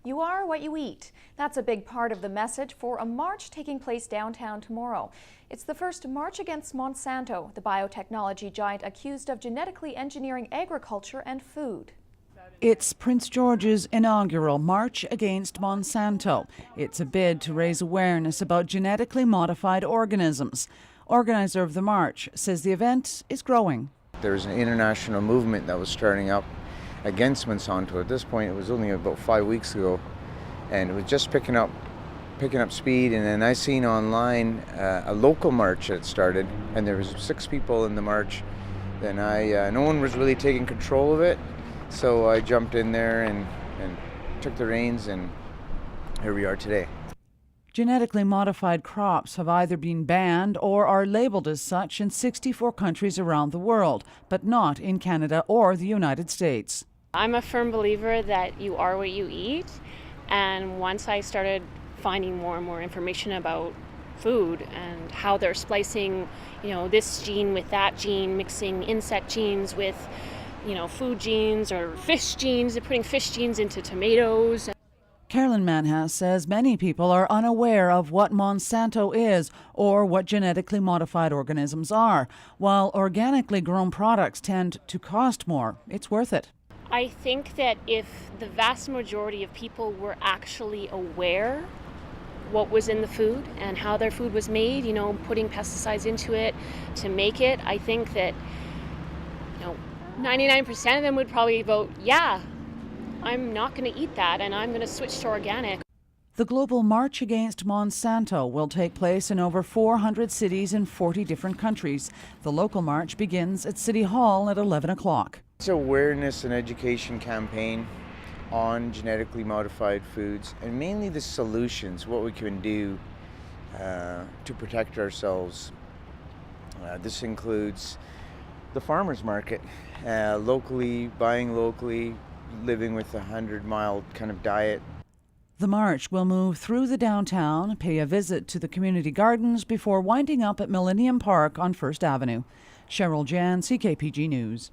You are what you eat. That's a big part of the message for a march taking place downtown tomorrow. It's the first March Against Monsanto, the biotechnology giant accused of genetically engineering agriculture and food. It's Prince George's inaugural March Against Monsanto. It's a bid to raise awareness about genetically modified organisms. Organizer of the march says the event is growing. There's an international movement that was starting up against Monsanto. At this point, it was only about 5 weeks ago, and it was just picking up speed. And then I seen online a local march that started, and there was 6 people in the march. Then no one was really taking control of it, so I jumped in there and took the reins, and here we are today. Genetically modified crops have either been banned or are labeled as such in 64 countries around the world, but not in Canada or the United States. I'm a firm believer that you are what you eat, and once I started finding more and more information about food and how they're splicing, this gene with that gene, mixing insect genes with, food genes or fish genes, they're putting fish genes into tomatoes. Carolyn Manhas says many people are unaware of what Monsanto is or what genetically modified organisms are. While organically grown products tend to cost more, it's worth it. I think that if the vast majority of people were actually aware what was in the food and how their food was made, putting pesticides into it to make it, I think that 99% of them would probably vote, yeah, I'm not going to eat that and I'm going to switch to organic. The global March Against Monsanto will take place in over 400 cities in 40 different countries. The local march begins at City Hall at 11 o'clock. It's an awareness and education campaign on genetically modified foods, and mainly the solutions, what we can do to protect ourselves. This includes the farmers market, locally, buying locally, living with a 100-mile kind of diet. The march will move through the downtown, pay a visit to the community gardens before winding up at Millennium Park on First Avenue. Cheryl Jan, CKPG News.